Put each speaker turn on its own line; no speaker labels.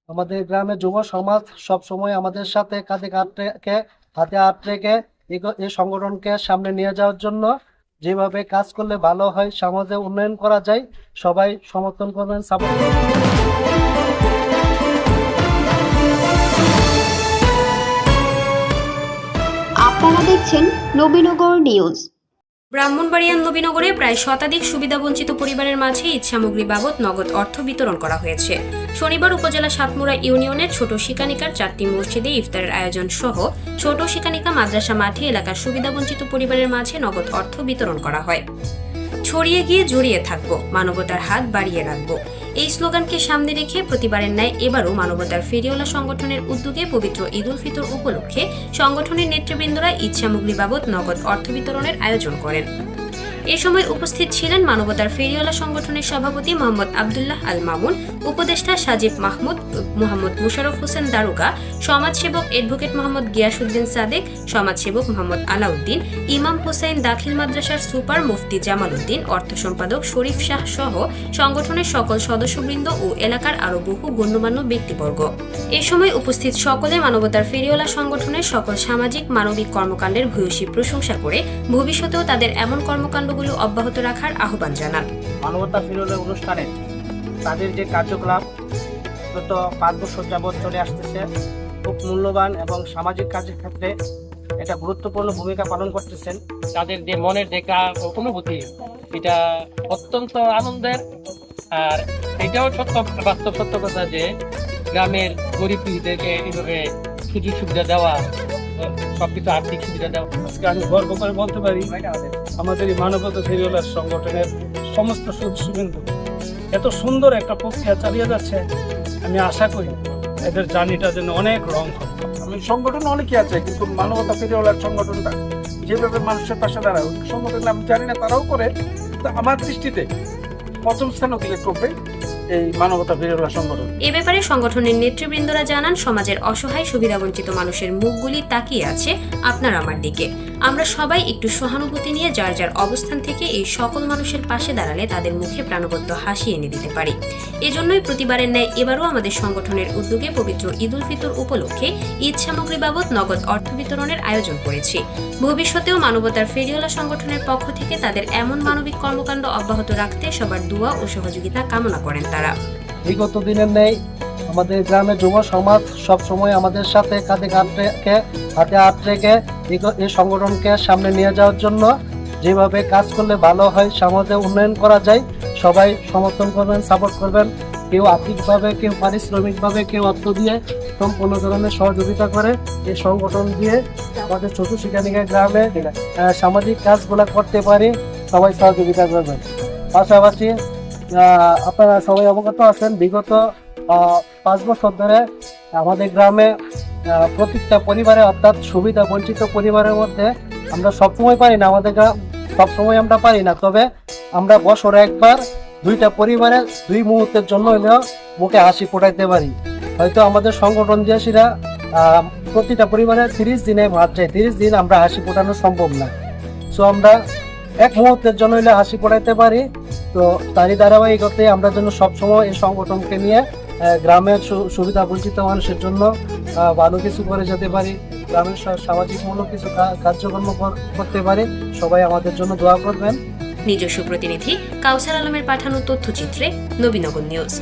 আমাদের গ্রামে যুব সমাজ সব সময় আমাদের সাথে কাঁধে কাঁধ রেখে হাতে হাত রেখে এই সংগঠনকে সামনে নিয়ে যাওয়ার জন্য যেভাবে কাজ করলে ভালো হয়, সমাজে উন্নয়ন করা যায়, সবাই সমর্থন করবেন, সাপোর্ট করবেন।
আপনারা দেখছেন নবীনগর নিউজ।
ব্রাহ্মণবাড়িয়ার নবীনগরে প্রায় শতাধিক সুবিধাবঞ্চিত পরিবারের মাঝে ঈদ সামগ্রী বাবদ নগদ অর্থ বিতরণ করা হয়েছে। শনিবার উপজেলা সাতমুড়া ইউনিয়নের ছোট শিকানিকার 4টি মসজিদে ইফতারের আয়োজন সহ ছোট শিকানিকা মাদ্রাসা মাঠে এলাকার সুবিধাবঞ্চিত পরিবারের মাঝে নগদ অর্থ বিতরণ করা হয়। ছড়িয়ে গিয়ে জড়িয়ে থাকবো, মানবতার হাত বাড়িয়ে রাখবো, এই স্লোগানকে সামনে রেখে প্রতিবারের ন্যায় এবারও মানবতার ফেরিওয়ালা সংগঠনের উদ্যোগে পবিত্র ঈদ উল ফিতর উপলক্ষে সংগঠনের নেতৃবৃন্দরা ঈদ সামগ্রী বাবদ নগদ অর্থ বিতরণের আয়োজন করেন। এ সময় উপস্থিত ছিলেন মানবতার ফেরিওয়ালা সংগঠনের সভাপতি মোহাম্মদ আব্দুল্লাহ আল মামুন, উপদেষ্টা সাজিব মাহমুদ, মোহাম্মদ মুশারফ হোসেন দারুগা, সমাজসেবক অ্যাডভোকেট মোহাম্মদ গিয়াসউদ্দিন সাদেক, সমাজসেবক মোহাম্মদ আলাউদ্দিন, ইমাম হোসেন দাখিল মাদ্রাসার সুপার মুফতি জামাল উদ্দিন, অর্থ সম্পাদক শরীফ শাহ সহ সংগঠনের সকল সদস্যবৃন্দ ও এলাকার আরও বহু গণ্যমান্য ব্যক্তিবর্গ। এ সময় উপস্থিত সকলে মানবতার ফেরিওয়ালা সংগঠনের সকল সামাজিক মানবিক কর্মকাণ্ডের ভূয়সী প্রশংসা করে ভবিষ্যতেও তাদের এমন কর্মকাণ্ড অব্যাহত রাখার আহ্বান জানান।
মানবতা ফেরিওয়ালা অনুষ্ঠানে তাদের যে কার্যকলাপ গত 5 বছর যাবৎ চলে আসতেছে, খুব মূল্যবান এবং সামাজিক কাজের ক্ষেত্রে এটা গুরুত্বপূর্ণ ভূমিকা পালন করতেছেন।
তাদের যে মনের দেখা অনুভূতি, এটা অত্যন্ত আনন্দের। আর এটাও বাস্তব সত্য কথা যে গ্রামের গরিব পীড়িতদেরকে এইভাবে সুযোগ সুবিধা দেওয়া, সবকিছু আর্থিক সুবিধা দেওয়া,
আমি গর্ব করে বলতে পারি আমাদের এই মানবতা ফেরিওয়ালা সংগঠনের সমস্ত সদস্যবৃন্দ এত সুন্দর একটা প্রক্রিয়া চালিয়ে যাচ্ছে। আমি আশা করি এদের জার্নিটা যেন অনেক রং হয়।
আমি সংগঠন অনেকই আছে, কিন্তু মানবতা ফেরিওয়ালার সংগঠনটা যেভাবে মানুষের পাশে দাঁড়ায়, সংগঠন আমি জানি না তারাও করে, তো আমার দৃষ্টিতে প্রথম স্থান অধিকার করবে এই মানবতা ফেরিওয়ালা সংগঠন।
এ ব্যাপারে সংগঠনের নেতৃবৃন্দরা জানান, সমাজের অসহায় সুবিধাবঞ্চিত মানুষের মুখগুলি তাকিয়ে আছে আপনার আমার দিকে। আমরা সবাই একটু সহানুভূতি নিয়ে যার যার অবস্থান থেকে এই সকল মানুষের পাশে দাঁড়ালে তাদের মুখে প্রাণবন্ত হাসি এনে দিতে পারি। এজন্যই প্রতিবারের ন্যায় এবারও আমাদের সংগঠনের উদ্যোগে পবিত্র ঈদ উল ফিতর উপলক্ষে ঈদ সামগ্রী বাবদ নগদ অর্থ বিতরণের আয়োজন করেছি। ভবিষ্যতেও মানবতার ফেরিওয়ালা সংগঠনের পক্ষ থেকে তাদের এমন মানবিক কর্মকাণ্ড অব্যাহত রাখতে সবার দোয়া ও সহযোগিতা কামনা করেন তারা।
বিগত দিনের নেই আমাদের গ্রামের যুব সমাজ সব সময় আমাদের সাথে কাঁধে কাঁধ রেখে হাতে হাত রেখে এই সংগঠনকে সামনে নিয়ে যাওয়ার জন্য যেভাবে কাজ করলে ভালো হয়, সমাজে উন্নয়ন করা যায়, সবাই সমর্থন করবেন, সাপোর্ট করবেন। কেউ আর্থিকভাবে, কেউ পারিশ্রমিকভাবে, কেউ অর্থ দিয়ে সম্পূর্ণ ধরনের সহযোগিতা করে এই সংগঠন দিয়ে আমাদের ছোট শিকানিকা গ্রামে সামাজিক কাজগুলো করতে পারি, সবাই সহযোগিতা করবেন। পাশাপাশি আপনারা সবাই অবগত আছেন, বিগত 5 বছর ধরে আমাদের গ্রামে প্রত্যেকটা পরিবারে, অর্থাৎ সুবিধা বঞ্চিত পরিবারের মধ্যে আমরা সবসময় পারি না, আমাদের সবসময় আমরা পারি না, তবে আমরা বছরে একবার 2টা পরিবারে 2 মুহূর্তের জন্য হলেও মুখে হাসি ফোটাইতে পারি। হয়তো আমাদের সংগঠন দিয়ে সেটা প্রতিটা পরিবারে 30 দিনে ভাত চাই, 30 দিন আমরা হাসি ফোটানো সম্ভব না। সো আমরা 1 মুহূর্তের জন্য হলে হাসি ফোটাইতে পারি। তো তারই ধারাবাহিকতায় আমরা যেন সবসময় এই সংগঠনকে নিয়ে গ্রামের সুবিধা বঞ্চিত মানুষের জন্য ভালো কিছু করে যেতে পারি, গ্রামের সামাজিকমূলক কিছু কার্যক্রম করতে পারি। সবাই আমাদের জন্য দোয়া করবেন।
নিজস্ব প্রতিনিধি কাউসার আলমের পাঠানো তথ্যচিত্রে নবীনগর নিউজ।